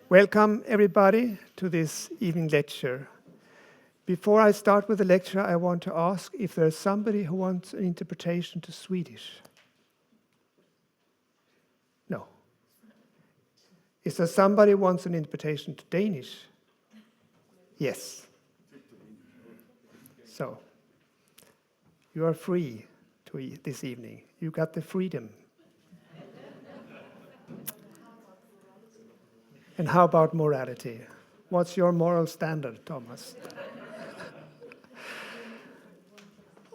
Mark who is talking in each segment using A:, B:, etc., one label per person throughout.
A: Welcome everybody to this evening lecture. Before I start with the lecture, I want to ask if there's somebody who wants an interpretation to Swedish. No. Is there somebody who wants an interpretation to Danish? Yes. So, you are free this evening. You got the freedom. And how about morality? What's your moral standard, Thomas?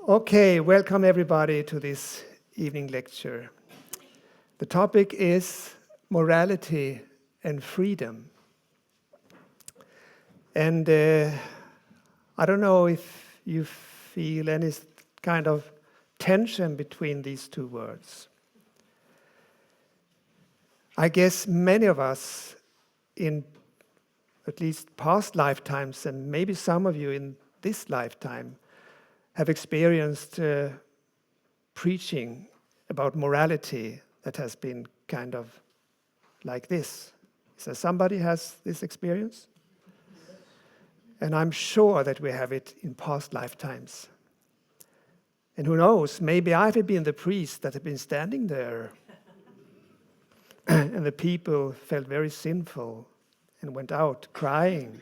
A: Okay, welcome everybody to this evening lecture. The topic is morality and freedom. And I don't know if you feel any kind of tension between these two words. I guess many of us in at least past lifetimes, and maybe some of you in this lifetime, have experienced preaching about morality that has been kind of like this. Is there somebody has this experience? And I'm sure that we have it in past lifetimes. And who knows, maybe I've been the priest that have been standing there and the people felt very sinful and went out crying,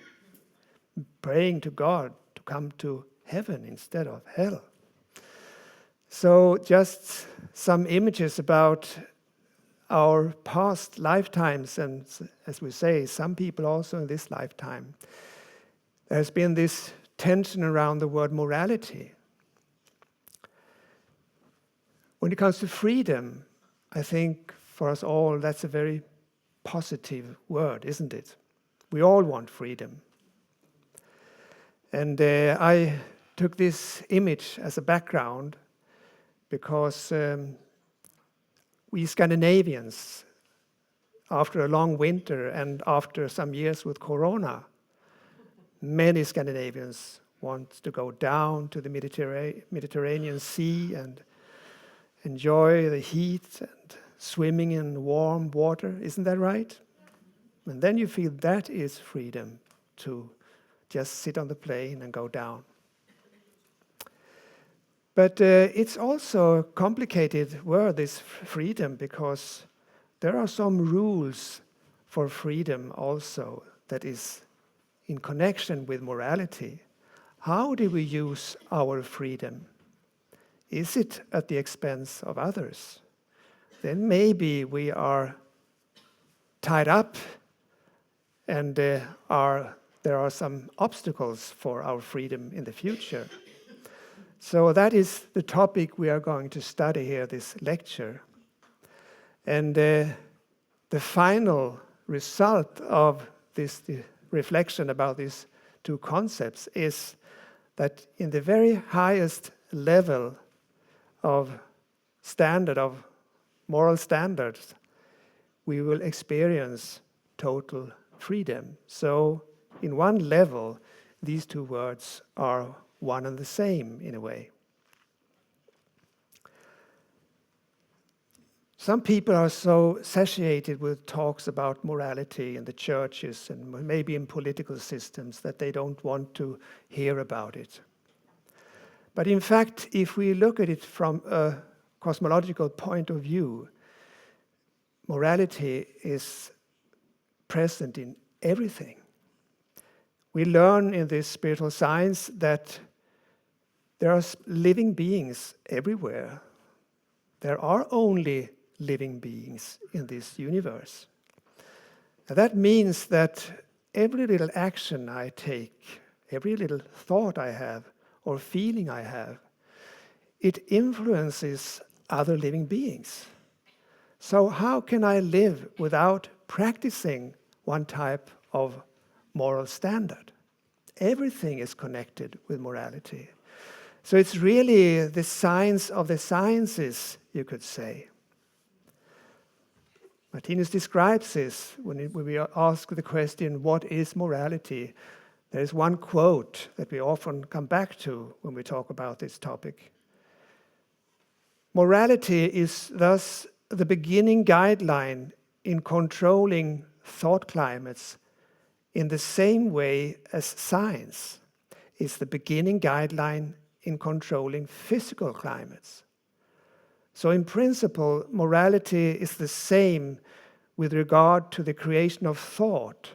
A: praying to God to come to heaven instead of hell. So just some images about our past lifetimes, and as we say, some people also in this lifetime. There's been this tension around the word morality. When it comes to freedom, I think for us all, that's a very positive word, isn't it? We all want freedom. And I took this image as a background because we Scandinavians, after a long winter and after some years with Corona, many Scandinavians want to go down to the Mediterranean Sea and enjoy the heat and swimming in warm water. Isn't that right? And then you feel that is freedom to just sit on the plane and go down. But it's also a complicated word, this freedom, because there are some rules for freedom also that is in connection with morality. How do we use our freedom? Is it at the expense of others? Then maybe we are tied up and there are some obstacles for our freedom in the future. So that is the topic we are going to study here, this lecture. And the final result of this reflection about these two concepts is that in the very highest level of moral standards, we will experience total freedom. So in one level, these two words are one and the same in a way. Some people are so satiated with talks about morality in the churches and maybe in political systems that they don't want to hear about it. But in fact, if we look at it from a cosmological point of view, morality is present in everything. We learn in this spiritual science that there are living beings everywhere. There are only living beings in this universe. And that means that every little action I take, every little thought I have or feeling I have, it influences other living beings. So how can I live without practicing one type of moral standard? Everything is connected with morality. So it's really the science of the sciences, you could say. Martinus describes this when we ask the question, what is morality? There is one quote that we often come back to when we talk about this topic. Morality is thus the beginning guideline in controlling thought climates in the same way as science is the beginning guideline in controlling physical climates. So in principle, morality is the same with regard to the creation of thought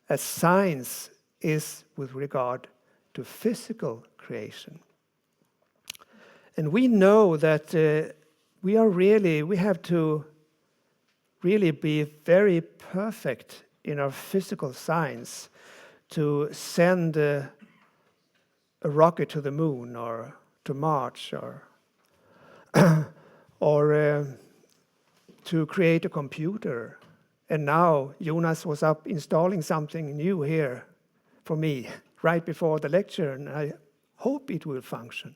A: as science is with regard to physical creation. And we know that we have to really be very perfect in our physical science to send a rocket to the moon or to Mars or to create a computer. And now Jonas was up installing something new here for me right before the lecture, and I hope it will function.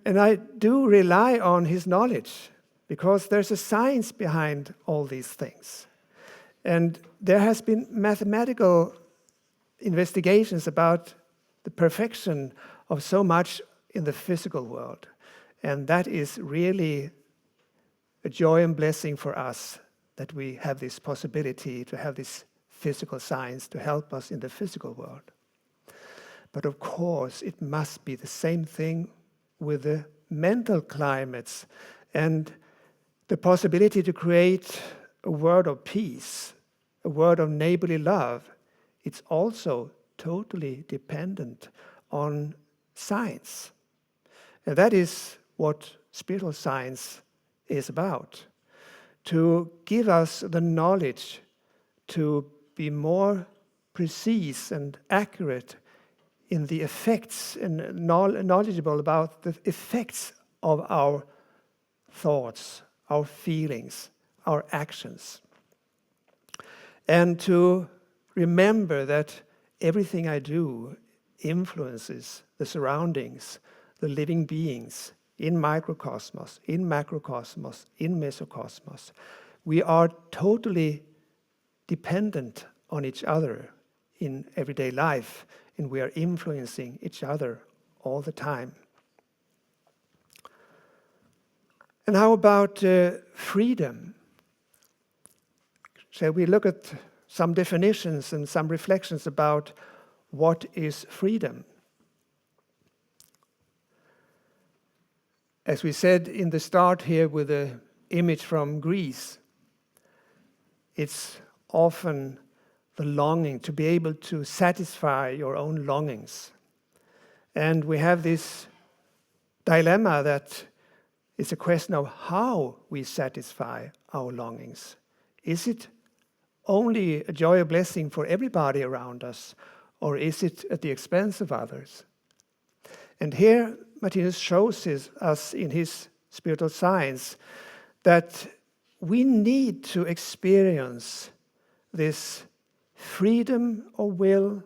A: And I do rely on his knowledge because there's a science behind all these things. And there has been mathematical investigations about the perfection of so much in the physical world. And that is really a joy and blessing for us that we have this possibility to have this physical science to help us in the physical world. But of course, it must be the same thing with the mental climates and the possibility to create a world of peace, a world of neighborly love. It's also totally dependent on science. And that is what spiritual science is about. To give us the knowledge to be more precise and accurate in the effects and knowledgeable about the effects of our thoughts, our feelings, our actions. And to remember that everything I do influences the surroundings, the living beings in microcosmos, in macrocosmos, in mesocosmos. We are totally dependent on each other in everyday life, and we are influencing each other all the time. And how about freedom? Shall we look at some definitions and some reflections about what is freedom? As we said in the start here with the image from Greece, it's often the longing to be able to satisfy your own longings. And we have this dilemma that it's a question of how we satisfy our longings. Is it only a joy or blessing for everybody around us, or is it at the expense of others? And here Martinus shows us in his spiritual science that we need to experience this freedom of will,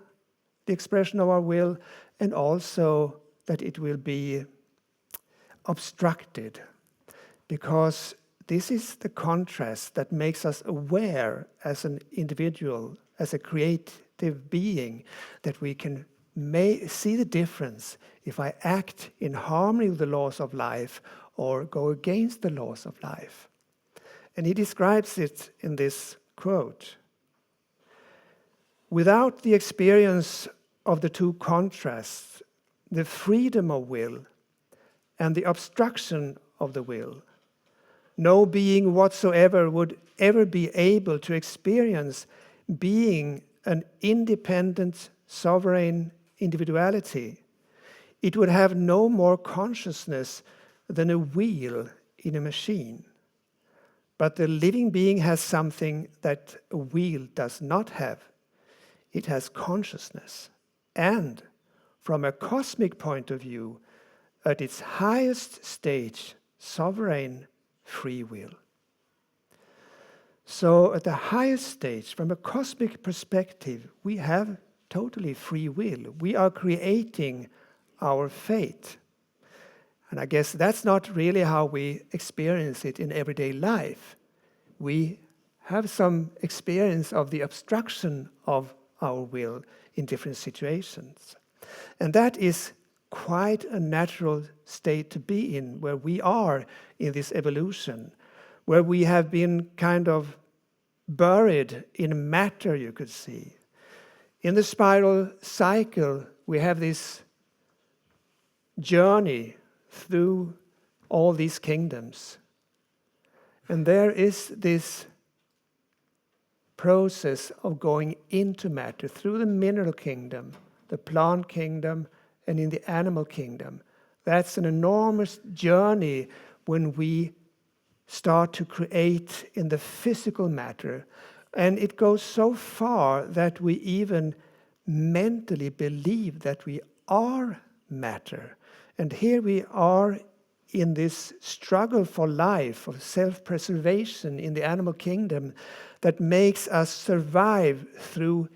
A: the expression of our will, and also that it will be obstructed, because this is the contrast that makes us aware as an individual, as a creative being, that we can see the difference if I act in harmony with the laws of life or go against the laws of life. And he describes it in this quote. Without the experience of the two contrasts, the freedom of will and the obstruction of the will, no being whatsoever would ever be able to experience being an independent, sovereign individuality. It would have no more consciousness than a wheel in a machine. But the living being has something that a wheel does not have. It has consciousness. And from a cosmic point of view, at its highest stage, sovereign free will. So at the highest stage, from a cosmic perspective, we have totally free will. We are creating our fate. And I guess that's not really how we experience it in everyday life. We have some experience of the obstruction of our will in different situations. And that is quite a natural state to be in, where we are in this evolution, where we have been kind of buried in matter, you could see. In the spiral cycle, we have this journey through all these kingdoms. And there is this process of going into matter through the mineral kingdom, the plant kingdom, and in the animal kingdom. That's an enormous journey when we start to create in the physical matter. And it goes so far that we even mentally believe that we are matter. And here we are in this struggle for life, of self-preservation in the animal kingdom that makes us survive through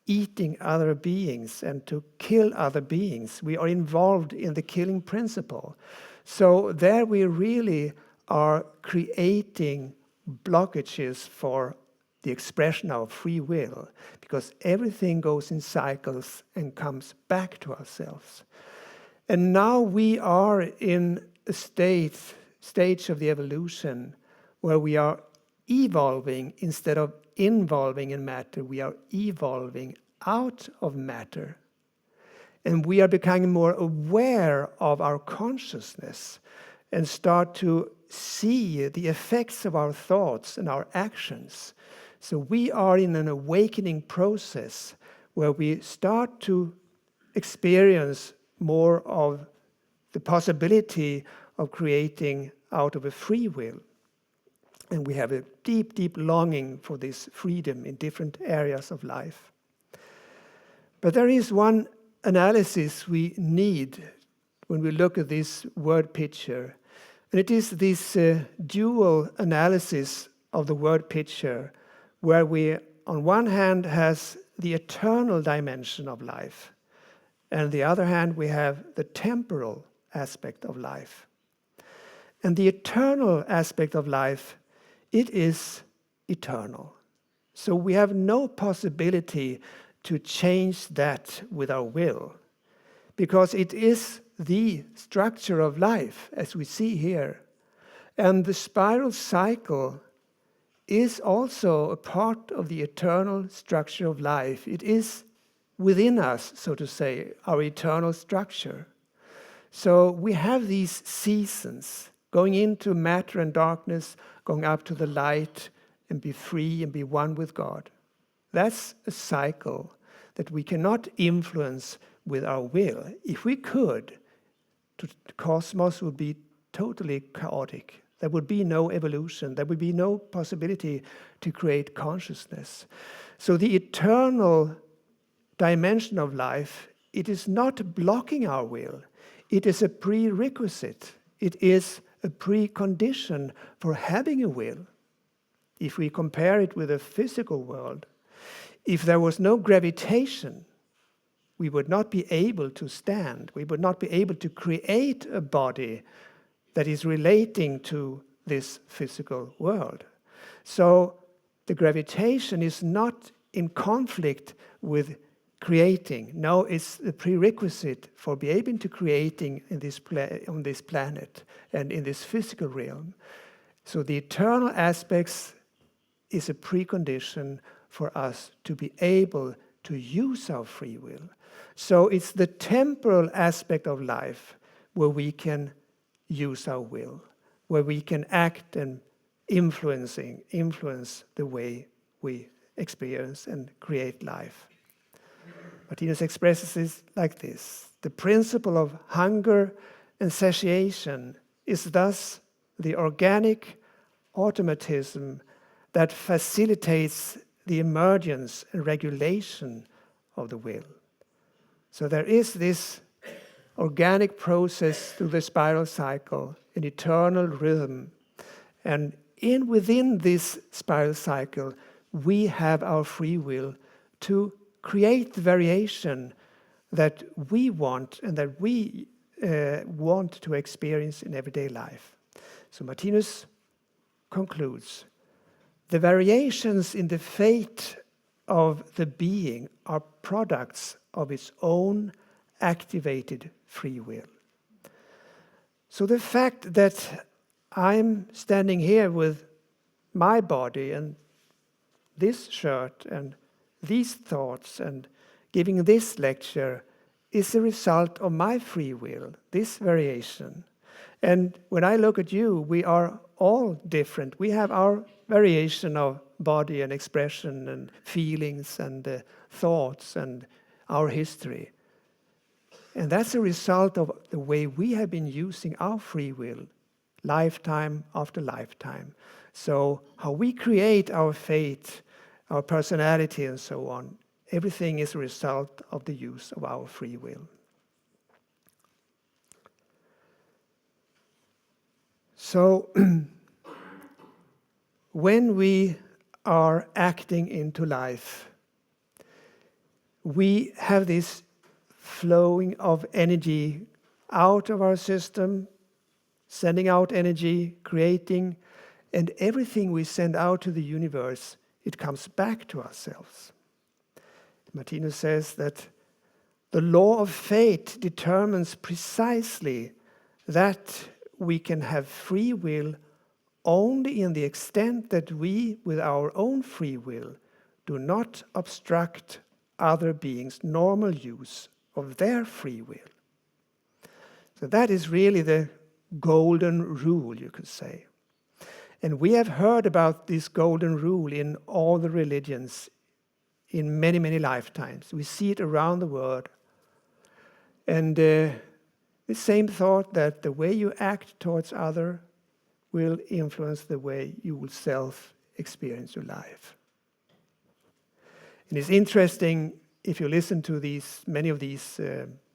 A: eating other beings and to kill other beings. We are involved in the killing principle. So there we really are creating blockages for the expression of free will, because everything goes in cycles and comes back to ourselves. And now we are in a stage of the evolution where we are evolving instead of involving in matter. We are evolving out of matter. And we are becoming more aware of our consciousness and start to see the effects of our thoughts and our actions. So we are in an awakening process where we start to experience more of the possibility of creating out of a free will. And we have a deep, deep longing for this freedom in different areas of life. But there is one analysis we need when we look at this word picture. And it is this dual analysis of the word picture, where we, on one hand, has the eternal dimension of life, and on the other hand, we have the temporal aspect of life. And the eternal aspect of life, it is eternal. So we have no possibility to change that with our will, because it is the structure of life, as we see here. And the spiral cycle is also a part of the eternal structure of life. It is within us, so to say, our eternal structure. So we have these seasons, going into matter and darkness, going up to the light, and be free and be one with God. That's a cycle that we cannot influence with our will. If we could, the cosmos would be totally chaotic. There would be no evolution. There would be no possibility to create consciousness. So the eternal dimension of life, it is not blocking our will. It is a prerequisite. It is a precondition for having a will. If we compare it with the physical world, if there was no gravitation, we would not be able to stand. We would not be able to create a body that is relating to this physical world. So the gravitation is not in conflict with creating. No, it's the prerequisite for being able to creating in this on this planet and in this physical realm. So the eternal aspects is a precondition for us to be able to use our free will. So it's the temporal aspect of life where we can use our will, where we can act and influence the way we experience and create life. Martinus expresses it like this: the principle of hunger and satiation is thus the organic automatism that facilitates the emergence and regulation of the will. So there is this organic process through the spiral cycle, an eternal rhythm. And within this spiral cycle, we have our free will to create the variation that we want and that we want to experience in everyday life. So Martinus concludes, the variations in the fate of the being are products of its own activated free will. So the fact that I'm standing here with my body and this shirt and these thoughts and giving this lecture is a result of my free will, this variation. And when I look at you, we are all different. We have our variation of body and expression and feelings and thoughts and our history. And that's a result of the way we have been using our free will, lifetime after lifetime. So how we create our fate, our personality and so on, everything is a result of the use of our free will. So when we are acting into life, we have this flowing of energy out of our system, sending out energy, creating, and everything we send out to the universe, it comes back to ourselves. Martinus says that the law of fate determines precisely that we can have free will only in the extent that we, with our own free will, do not obstruct other beings' normal use of their free will. So that is really the golden rule, you could say. And we have heard about this golden rule in all the religions in many, many lifetimes. We see it around the world. And the same thought that the way you act towards other will influence the way you will self-experience your life. And it's interesting, if you listen to many of these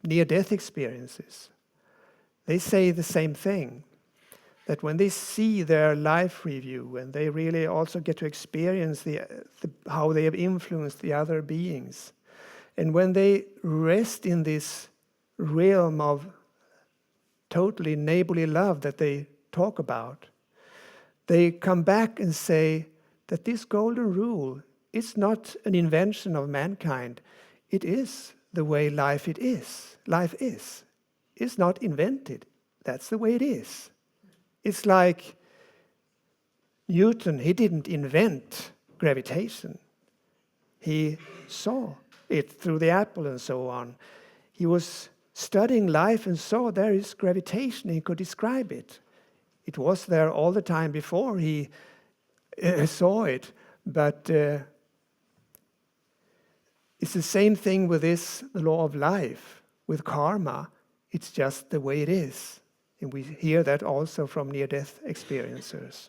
A: near-death experiences, they say the same thing, that when they see their life review and they really also get to experience how they have influenced the other beings, and when they rest in this realm of totally neighborly love that they talk about, they come back and say that this golden rule is not an invention of mankind. It is the way life is. Life is. It's not invented. That's the way it is. It's like Newton, he didn't invent gravitation. He saw it through the apple and so on. He was studying life and saw there is gravitation. He could describe it. It was there all the time before he saw it. But it's the same thing with the law of life, with karma. It's just the way it is. And we hear that also from near-death experiencers.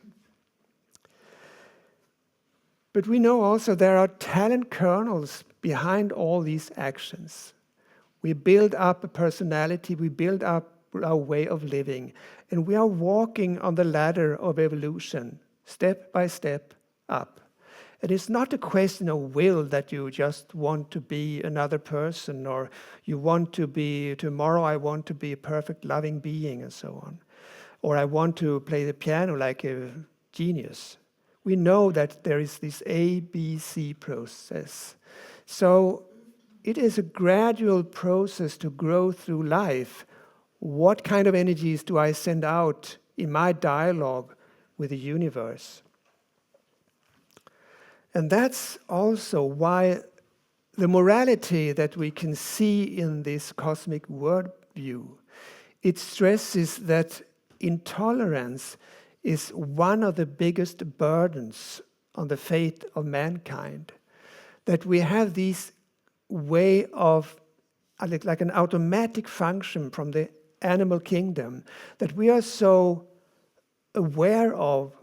A: But we know also there are talent kernels behind all these actions. We build up a personality, we build up our way of living, and we are walking on the ladder of evolution, step by step up. It is not a question of will that you just want to be another person, or you want to be, tomorrow I want to be a perfect loving being and so on. Or I want to play the piano like a genius. We know that there is this ABC process. So it is a gradual process to grow through life. What kind of energies do I send out in my dialogue with the universe? And that's also why the morality that we can see in this cosmic worldview, it stresses that intolerance is one of the biggest burdens on the fate of mankind. That we have this way of, like an automatic function from the animal kingdom, that we are so aware of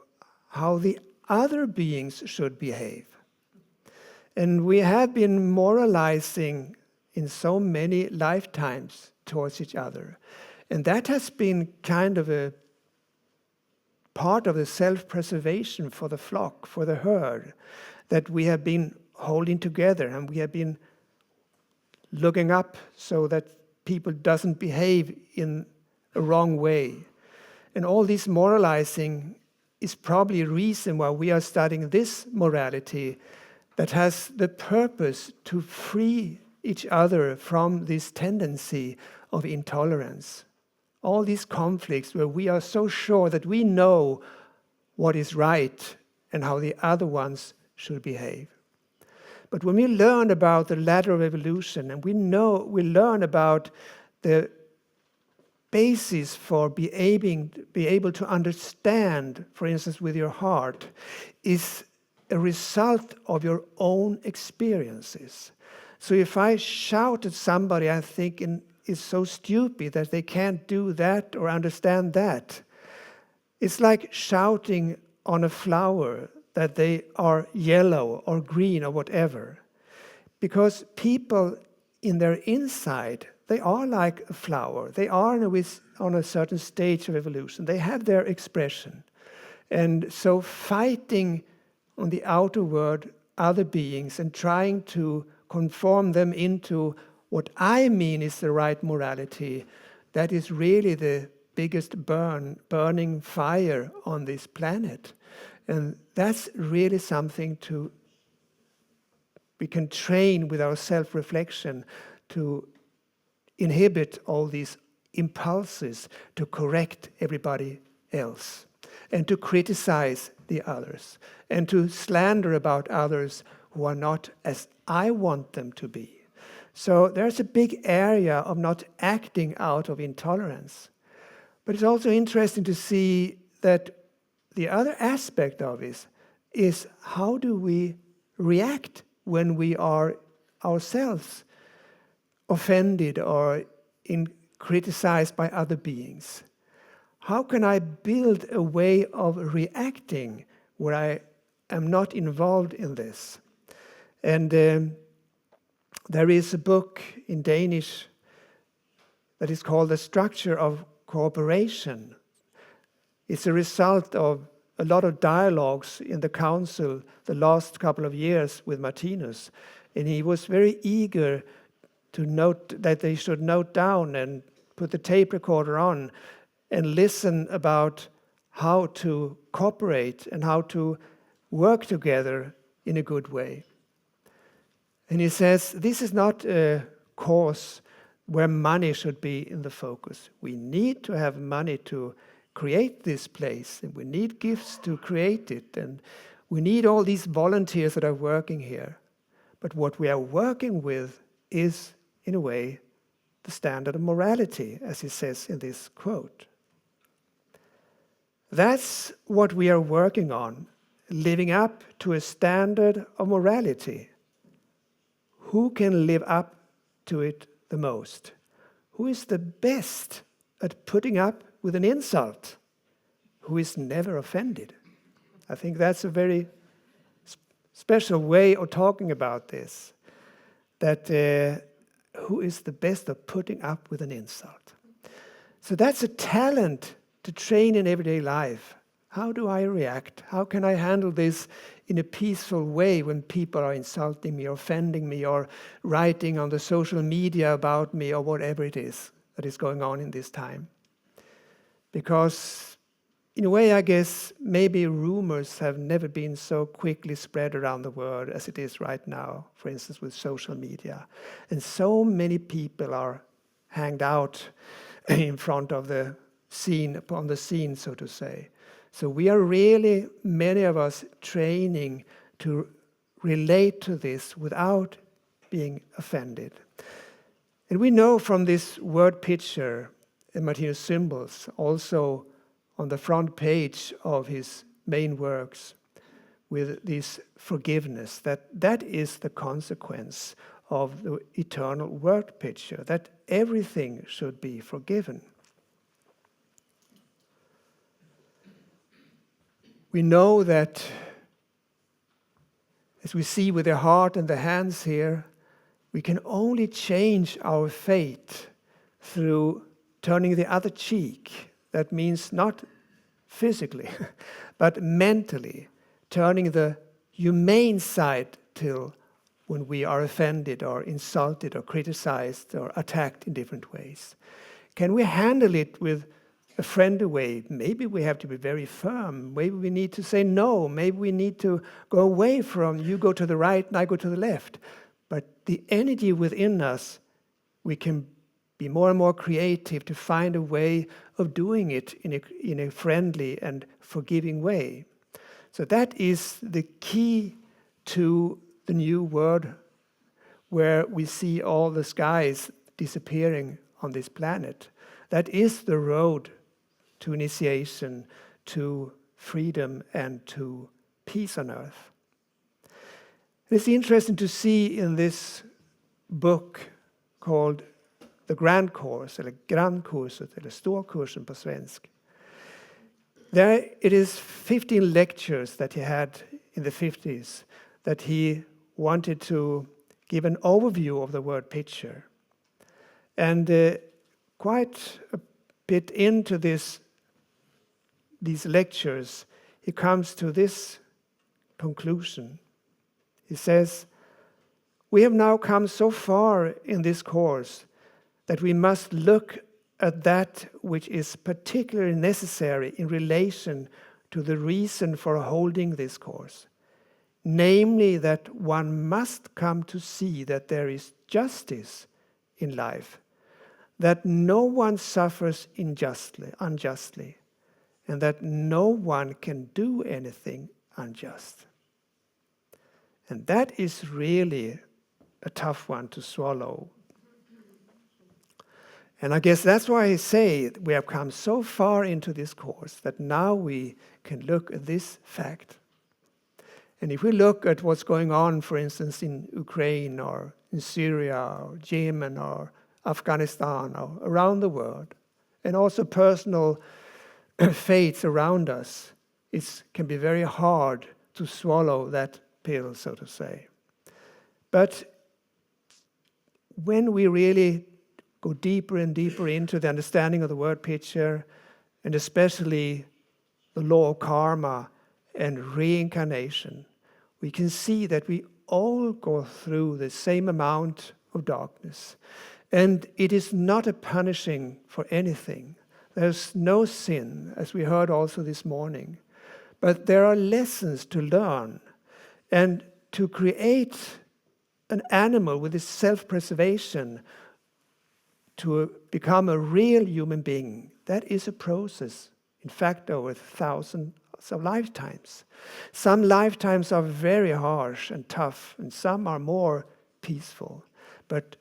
A: how the other beings should behave. And we have been moralizing in so many lifetimes towards each other. And that has been kind of a part of the self-preservation for the flock, for the herd, that we have been holding together and we have been looking up so that people doesn't behave in a wrong way. And all this moralizing is probably a reason why we are studying this morality that has the purpose to free each other from this tendency of intolerance. All these conflicts where we are so sure that we know what is right and how the other ones should behave. But when we learn about the ladder of evolution, and we learn about the basis for be able to understand, for instance, with your heart, is a result of your own experiences. So if I shout at somebody, I think it's so stupid that they can't do that or understand that. It's like shouting on a flower that they are yellow or green or whatever. Because people in their inside, they are like a flower. They are on a certain stage of evolution. They have their expression. And so fighting on the outer world other beings and trying to conform them into what I mean is the right morality, that is really the biggest burning fire on this planet. And that's really something we can train with our self-reflection to inhibit all these impulses to correct everybody else and to criticize the others and to slander about others who are not as I want them to be. So there's a big area of not acting out of intolerance. But it's also interesting to see that the other aspect of it is how do we react when we are ourselves offended or criticized by other beings? How can I build a way of reacting where I am not involved in this? And there is a book in Danish that is called The Structure of Cooperation. It's a result of a lot of dialogues in the council the last couple of years with Martinus. And he was very eager to note that they should note down and put the tape recorder on and listen about how to cooperate and how to work together in a good way. And he says, this is not a cause where money should be in the focus. We need to have money to create this place, and we need gifts to create it, and we need all these volunteers that are working here. But what we are working with is, in a way, the standard of morality, as he says in this quote. That's what we are working on, living up to a standard of morality. Who can live up to it the most? Who is the best at putting up with an insult? Who is never offended? I think that's a very special way of talking about this. That who is the best at putting up with an insult? So that's a talent to train in everyday life. How do I react? How can I handle this in a peaceful way when people are insulting me or offending me or writing on the social media about me or whatever it is that is going on in this time? Because in a way, I guess, maybe rumors have never been so quickly spread around the world as it is right now, for instance, with social media. And so many people are hanged out in front of the scene, upon the scene, so to say. So we are really, many of us, training to relate to this without being offended. And we know from this word picture and Martinus symbols, also on the front page of his main works, with this forgiveness, that is the consequence of the eternal word picture, that everything should be forgiven. We know that, as we see with the heart and the hands here, we can only change our fate through turning the other cheek. That means not physically, but mentally, turning the humane side till when we are offended or insulted or criticized or attacked in different ways. Can we handle it with a friendly way? Maybe we have to be very firm. Maybe we need to say no. Maybe we need to go away from you go to the right and I go to the left. But the energy within us, we can be more and more creative to find a way of doing it in a friendly and forgiving way. So that is the key to the new world where we see all the skies disappearing on this planet. That is the road to initiation, to freedom, and to peace on earth. It's interesting to see in this book called The Grand Course, eller Grandkurset, eller Storkursen på svensk. There it is 15 lectures that he had in the 50s that he wanted to give an overview of the word picture. And quite a bit into these lectures, he comes to this conclusion. He says, "We have now come so far in this course that we must look at that which is particularly necessary in relation to the reason for holding this course, namely that one must come to see that there is justice in life, that no one suffers unjustly, and that no one can do anything unjust." And that is really a tough one to swallow. And I guess that's why I say we have come so far into this course that now we can look at this fact. And if we look at what's going on, for instance, in Ukraine or in Syria or Yemen or Afghanistan or around the world, and also personal fates around us, it can be very hard to swallow that pill, so to say. But when we really go deeper and deeper into the understanding of the word picture, and especially the law of karma and reincarnation, we can see that we all go through the same amount of darkness. And it is not a punishing for anything. There's no sin, as we heard also this morning. But there are lessons to learn. And to create an animal with this self-preservation, to become a real human being, that is a process, in fact, over thousands of lifetimes. Some lifetimes are very harsh and tough, and some are more peaceful. But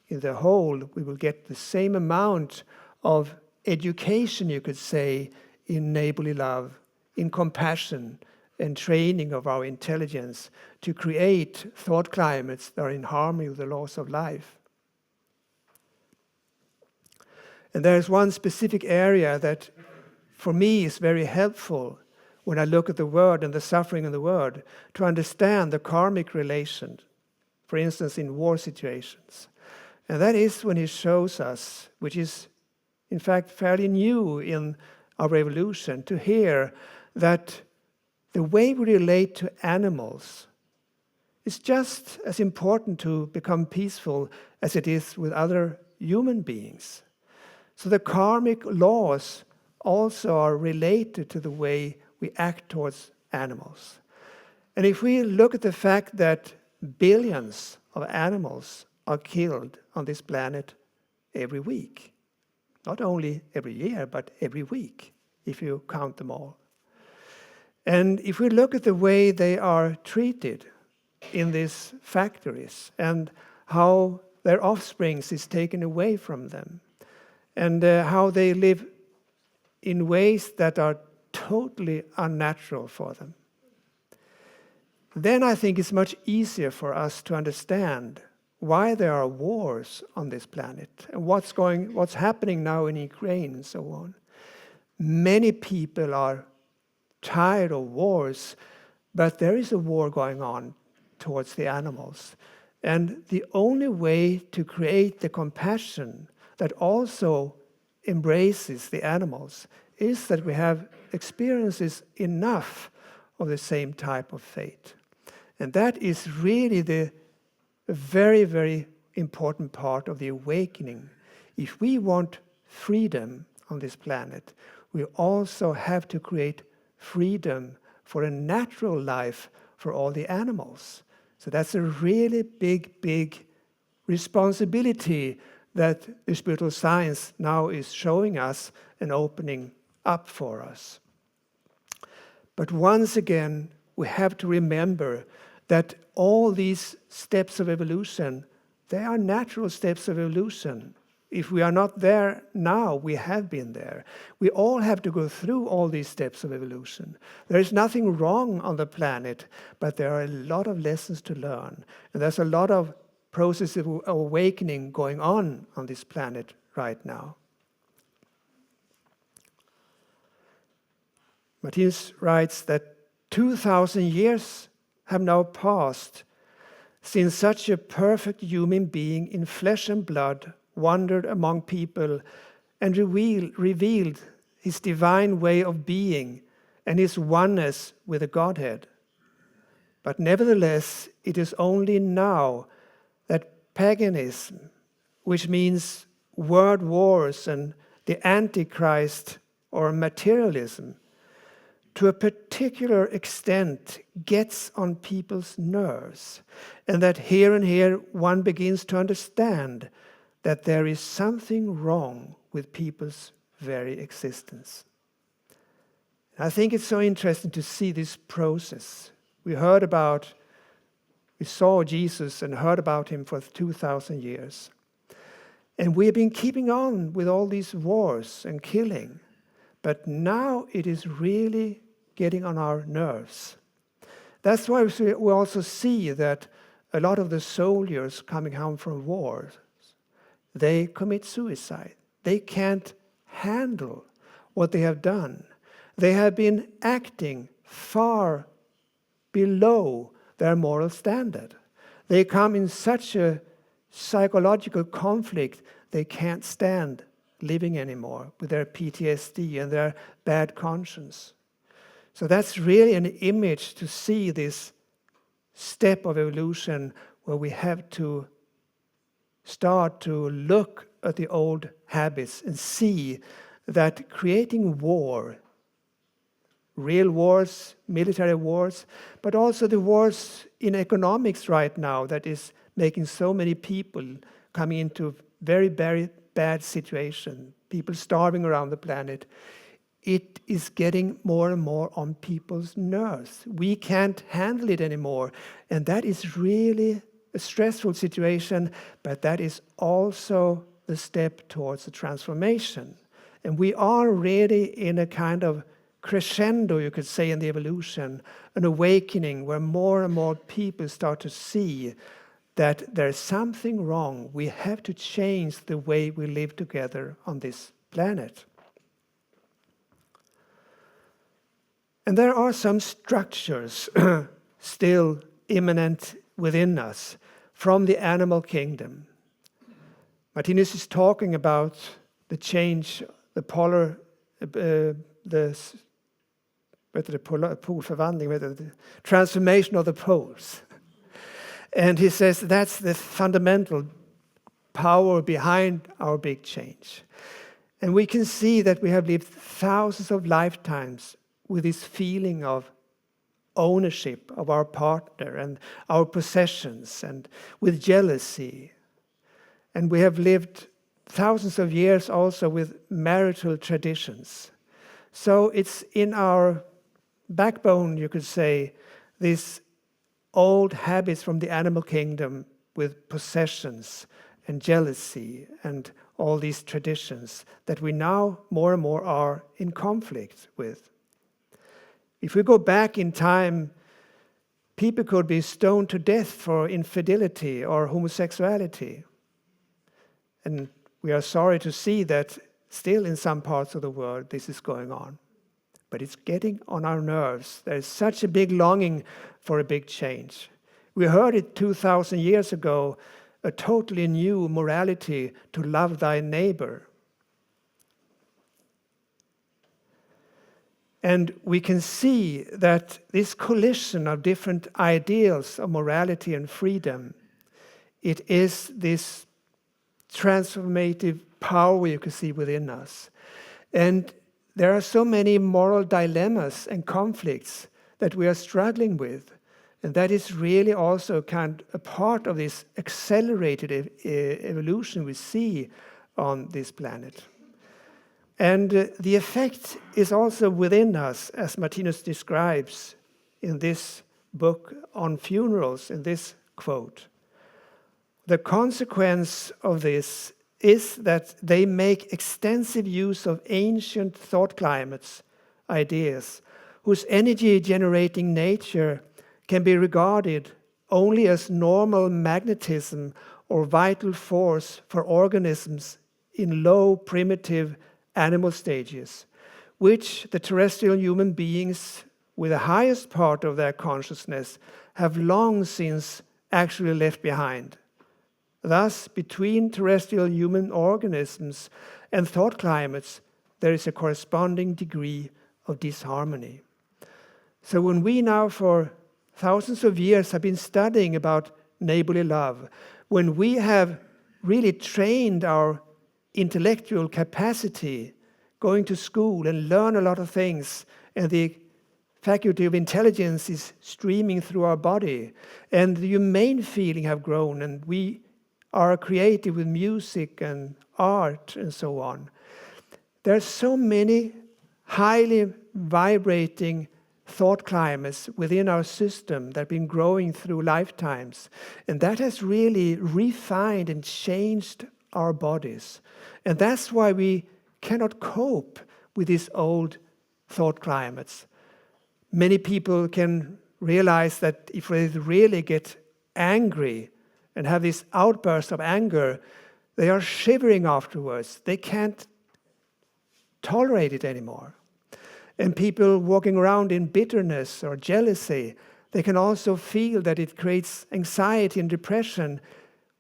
A: in the whole, we will get the same amount of education, you could say, in neighborly love, in compassion, and training of our intelligence to create thought climates that are in harmony with the laws of life. And there's one specific area that for me is very helpful when I look at the word and the suffering in the word, to understand the karmic relation, for instance, in war situations. And that is when he shows us, which is in fact fairly new in our evolution, to hear that the way we relate to animals is just as important to become peaceful as it is with other human beings. So the karmic laws also are related to the way we act towards animals. And if we look at the fact that billions of animals are killed on this planet every week, not only every year, but every week, if you count them all. And if we look at the way they are treated in these factories and how their offspring is taken away from them, and how they live in ways that are totally unnatural for them, then I think it's much easier for us to understand why there are wars on this planet and what's happening now in Ukraine and so on. Many people are tired of wars, but there is a war going on towards the animals. And the only way to create the compassion that also embraces the animals is that we have experiences enough of the same type of fate. And that is really the very, very important part of the awakening. If we want freedom on this planet, we also have to create freedom for a natural life for all the animals. So that's a really big, big responsibility that the spiritual science now is showing us and opening up for us. But once again, we have to remember that all these steps of evolution, they are natural steps of evolution. If we are not there now, we have been there. We all have to go through all these steps of evolution. There is nothing wrong on the planet, but there are a lot of lessons to learn. And there's a lot of process of awakening going on this planet right now. Martinus writes that 2,000 years have now passed since such a perfect human being in flesh and blood wandered among people and revealed his divine way of being and his oneness with the Godhead. But nevertheless, it is only now that paganism, which means world wars and the Antichrist or materialism, to a particular extent gets on people's nerves, and that here and here one begins to understand that there is something wrong with people's very existence. I think it's so interesting to see this process. We saw Jesus and heard about him for 2,000 years. And we have been keeping on with all these wars and killing. But now it is really getting on our nerves. That's why we also see that a lot of the soldiers coming home from wars, they commit suicide. They can't handle what they have done. They have been acting far below their moral standard. They come in such a psychological conflict, they can't stand living anymore with their PTSD and their bad conscience. So that's really an image to see this step of evolution where we have to start to look at the old habits and see that creating war, real wars, military wars, but also the wars in economics right now that is making so many people coming into very, very bad situation, people starving around the planet, it is getting more and more on people's nerves. We can't handle it anymore. And that is really a stressful situation, but that is also the step towards the transformation. And we are really in a kind of crescendo, you could say, in the evolution, an awakening where more and more people start to see that there's something wrong. We have to change the way we live together on this planet. And there are some structures still immanent within us from the animal kingdom. Martinus is talking about the change, the transformation of the poles. And he says that's the fundamental power behind our big change. And we can see that we have lived thousands of lifetimes with this feeling of ownership of our partner and our possessions, and with jealousy. And we have lived thousands of years also with marital traditions. So it's in our backbone, you could say, these old habits from the animal kingdom with possessions and jealousy and all these traditions that we now more and more are in conflict with. If we go back in time, people could be stoned to death for infidelity or homosexuality. And we are sorry to see that still in some parts of the world this is going on. But it's getting on our nerves. There is such a big longing for a big change. We heard it 2,000 years ago, a totally new morality to love thy neighbor. And we can see that this collision of different ideals of morality and freedom, it is this transformative power you can see within us. And there are so many moral dilemmas and conflicts that we are struggling with. And that is really also kind of a part of this accelerated evolution we see on this planet. And the effect is also within us, as Martinus describes in this book on funerals in this quote. The consequence of this is that they make extensive use of ancient thought climates, ideas, whose energy-generating nature can be regarded only as normal magnetism or vital force for organisms in low, primitive animal stages, which the terrestrial human beings with the highest part of their consciousness have long since actually left behind. Thus, between terrestrial human organisms and thought climates, there is a corresponding degree of disharmony. So when we now for thousands of years have been studying about neighborly love, when we have really trained our intellectual capacity, going to school and learn a lot of things, and the faculty of intelligence is streaming through our body, and the humane feeling have grown, and we are creative with music and art and so on. There are so many highly vibrating thought climates within our system that have been growing through lifetimes, and that has really refined and changed our bodies. And that's why we cannot cope with these old thought climates. Many people can realize that if they really get angry and have this outburst of anger, they are shivering afterwards. They can't tolerate it anymore. And people walking around in bitterness or jealousy, they can also feel that it creates anxiety and depression.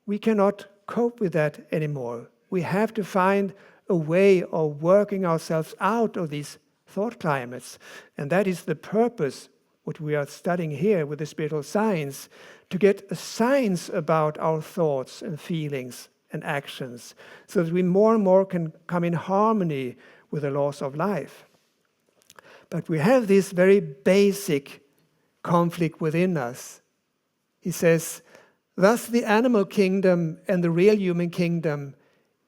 A: We cannot cope with that anymore. We have to find a way of working ourselves out of these thought climates. And that is the purpose, what we are studying here with the spiritual science, to get a science about our thoughts and feelings and actions, so that we more and more can come in harmony with the laws of life. But we have this very basic conflict within us. He says, thus the animal kingdom and the real human kingdom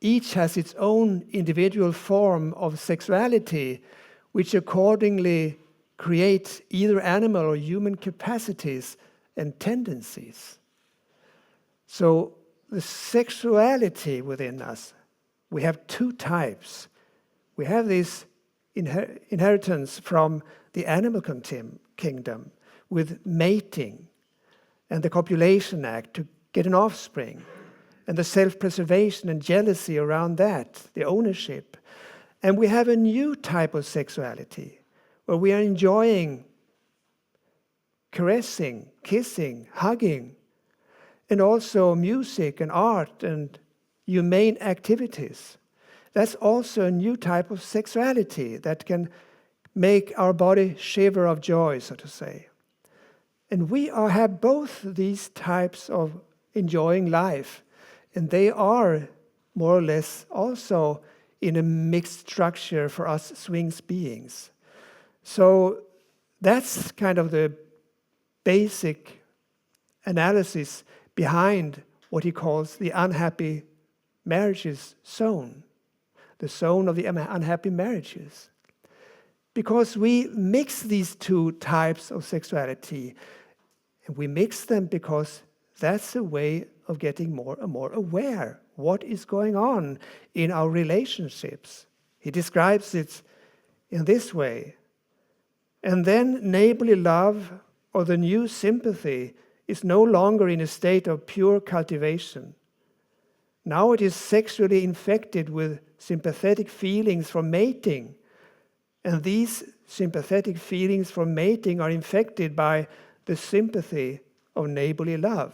A: each has its own individual form of sexuality, which accordingly creates either animal or human capacities and tendencies. So the sexuality within us, we have two types. We have this inheritance from the animal kingdom with mating and the copulation act to get an offspring, and the self-preservation and jealousy around that, the ownership. And we have a new type of sexuality where we are enjoying caressing, kissing, hugging, and also music and art and humane activities. That's also a new type of sexuality that can make our body shiver of joy, so to say. And we have both these types of enjoying life, and they are more or less also in a mixed structure for us swings beings. So that's kind of the basic analysis behind what he calls the unhappy marriages zone, the zone of the unhappy marriages. Because we mix these two types of sexuality, and we mix them because that's a way of getting more and more aware what is going on in our relationships. He describes it in this way. And then neighborly love or the new sympathy is no longer in a state of pure cultivation. Now it is sexually infected with sympathetic feelings from mating. And these sympathetic feelings from mating are infected by the sympathy of neighborly love.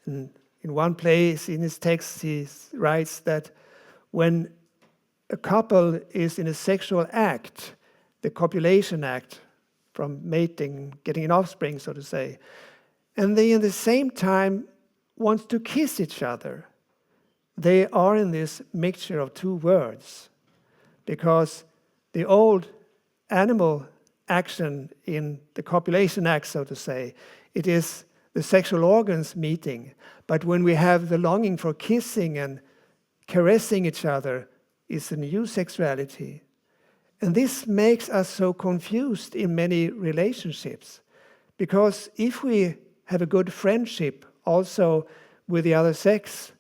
A: And in one place in his text, he writes that when a couple is in a sexual act, the copulation act from mating, getting an offspring, so to say, and they at the same time want to kiss each other, they are in this mixture of two words, because the old animal action in the copulation act, so to say, it is the sexual organs meeting. But when we have the longing for kissing and caressing each other, it's a new sexuality. And this makes us so confused in many relationships, Because if we have a good friendship also with the other sex,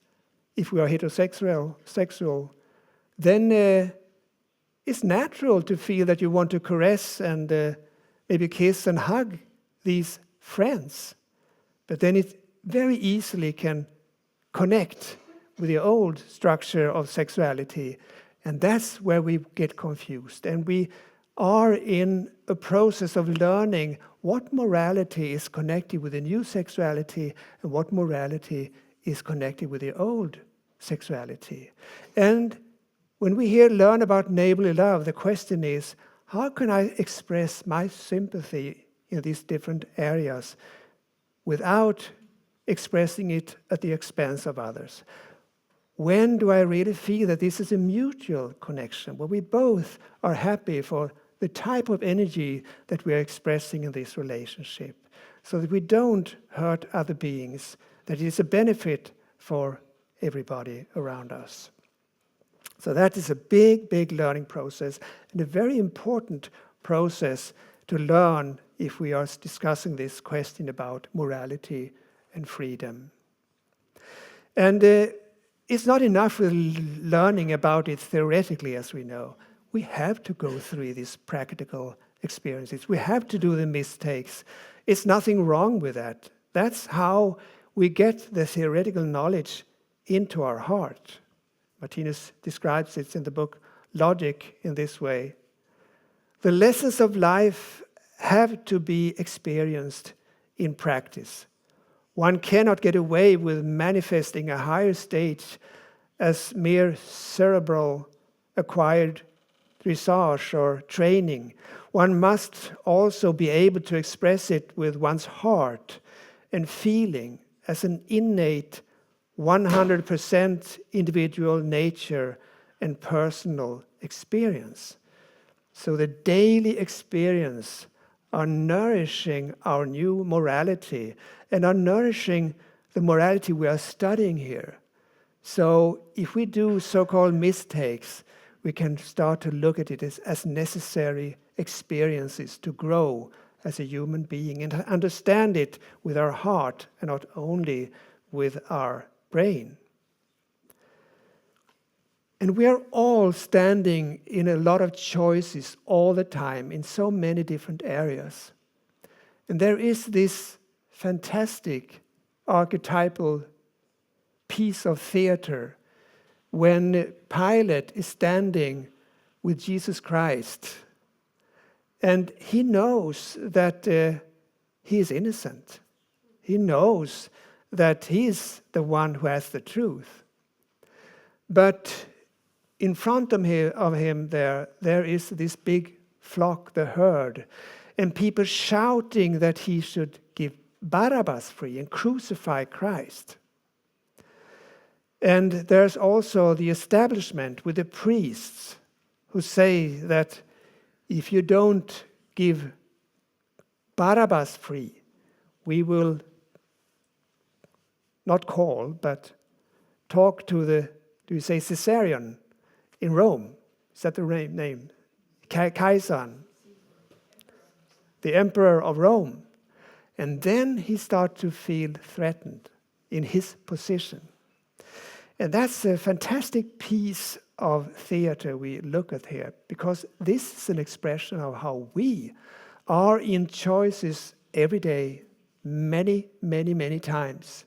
A: if we are heterosexual, then it's natural to feel that you want to caress and maybe kiss and hug these friends. But then it very easily can connect with the old structure of sexuality. And that's where we get confused. And we are in a process of learning what morality is connected with the new sexuality and what morality is connected with the old sexuality. And when we learn about neighborly love, the question is, how can I express my sympathy in these different areas without expressing it at the expense of others? When do I really feel that this is a mutual connection, where we both are happy for the type of energy that we are expressing in this relationship, so that we don't hurt other beings, that it is a benefit for everybody around us? So that is a big, big learning process, and a very important process to learn if we are discussing this question about morality and freedom. And it's not enough with learning about it theoretically, as we know. We have to go through these practical experiences. We have to do the mistakes. It's nothing wrong with that. That's how we get the theoretical knowledge into our heart. Martinus describes it in the book Logic in this way. The lessons of life have to be experienced in practice. One cannot get away with manifesting a higher state as mere cerebral acquired dressage or training. One must also be able to express it with one's heart and feeling as an innate 100% individual nature and personal experience. So the daily experience are nourishing our new morality and are nourishing the morality we are studying here. So if we do so-called mistakes, we can start to look at it as necessary experiences to grow as a human being and understand it with our heart and not only with our brain. And we are all standing in a lot of choices all the time in so many different areas. And there is this fantastic archetypal piece of theater when Pilate is standing with Jesus Christ, and he knows that he is innocent. He knows that he is the one who has the truth. But in front of him there is this big flock, the herd, and people shouting that he should give Barabbas free and crucify Christ. And there's also the establishment with the priests who say that if you don't give Barabbas free, we will not call, but talk to the, do you say Caesarion in Rome? Is that the name? Kaiser, the emperor of Rome. And then he starts to feel threatened in his position. And that's a fantastic piece of theater we look at here, because this is an expression of how we are in choices every day, many, many, many times.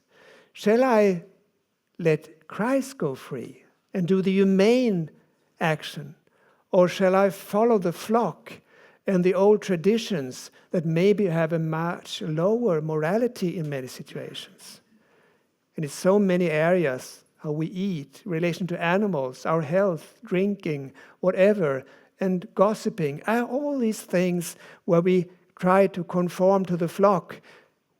A: Shall I let Christ go free and do the humane action? Or shall I follow the flock and the old traditions that maybe have a much lower morality in many situations? And in so many areas, how we eat, relation to animals, our health, drinking, whatever, and gossiping, all these things where we try to conform to the flock,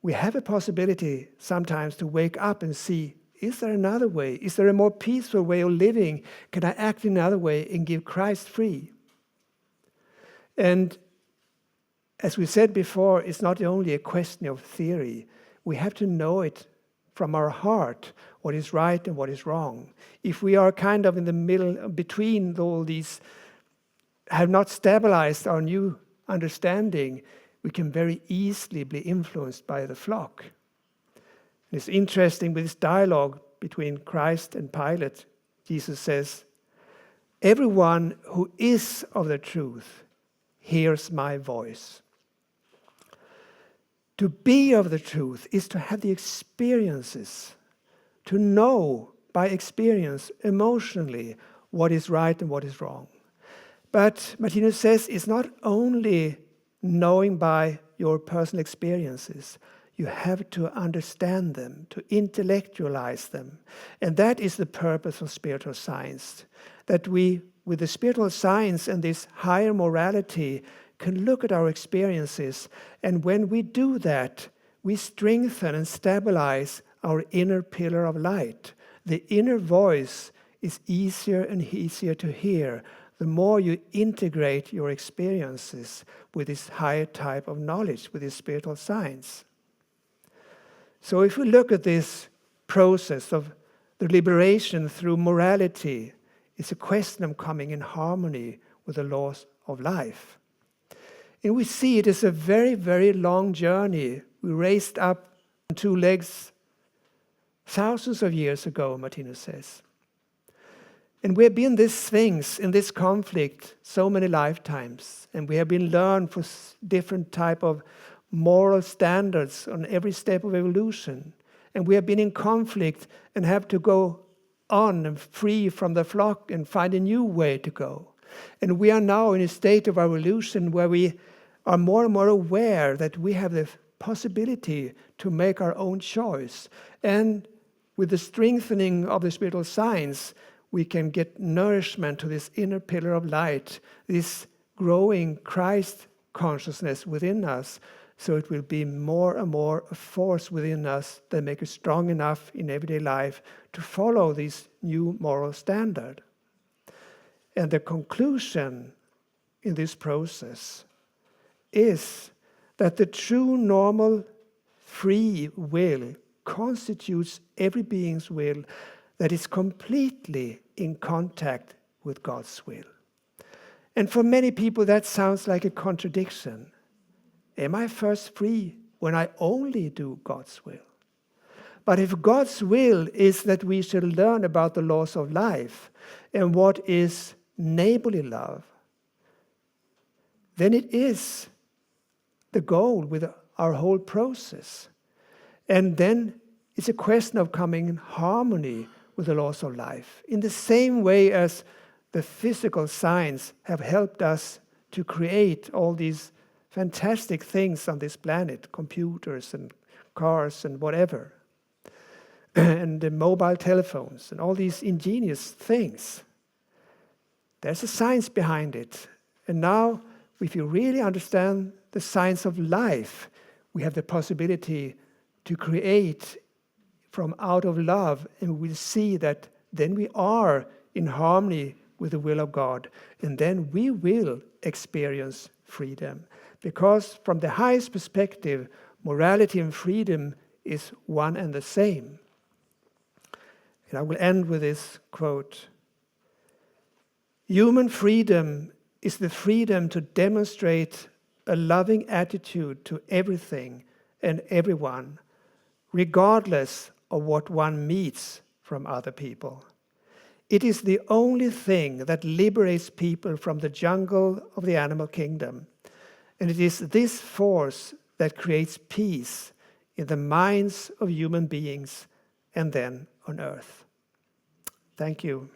A: we have a possibility sometimes to wake up and see, is there another way? Is there a more peaceful way of living? Can I act in another way and give Christ free? And as we said before, it's not only a question of theory. We have to know it from our heart, what is right and what is wrong. If we are kind of in the middle between all these, have not stabilized our new understanding, we can very easily be influenced by the flock. And it's interesting with this dialogue between Christ and Pilate. Jesus says, "Everyone who is of the truth hears my voice." To be of the truth is to have the experiences, to know by experience emotionally what is right and what is wrong. But Martinus says it's not only knowing by your personal experiences. You have to understand them, to intellectualize them. And that is the purpose of spiritual science. That we, with the spiritual science and this higher morality, can look at our experiences. And when we do that, we strengthen and stabilize our inner pillar of light. The inner voice is easier and easier to hear the more you integrate your experiences with this higher type of knowledge, with this spiritual science. So if we look at this process of the liberation through morality, it's a question of coming in harmony with the laws of life. And we see it as a very, very long journey. We raised up on two legs thousands of years ago, Martinus says. And we have been these things in this conflict so many lifetimes. And we have been learned for different type of moral standards on every step of evolution. And we have been in conflict and have to go on and free from the flock and find a new way to go. And we are now in a state of evolution where we are more and more aware that we have the possibility to make our own choice. And with the strengthening of the spiritual science, we can get nourishment to this inner pillar of light, this growing Christ consciousness within us, so it will be more and more a force within us that makes us strong enough in everyday life to follow this new moral standard. And the conclusion in this process is that the true, normal, free will constitutes every being's will that is completely in contact with God's will. And for many people that sounds like a contradiction. Am I first free when I only do God's will? But if God's will is that we should learn about the laws of life and what is neighborly love, then it is the goal with our whole process. And then it's a question of coming in harmony with the laws of life. In the same way as the physical science have helped us to create all these fantastic things on this planet, computers and cars and whatever, and the mobile telephones and all these ingenious things. There's a science behind it. And now, if you really understand the science of life, we have the possibility to create from out of love, and we'll see that then we are in harmony with the will of God, and then we will experience freedom. Because from the highest perspective, morality and freedom is one and the same. And I will end with this quote. Human freedom is the freedom to demonstrate a loving attitude to everything and everyone, regardless of what one meets from other people. It is the only thing that liberates people from the jungle of the animal kingdom. And it is this force that creates peace in the minds of human beings and then on earth. Thank you.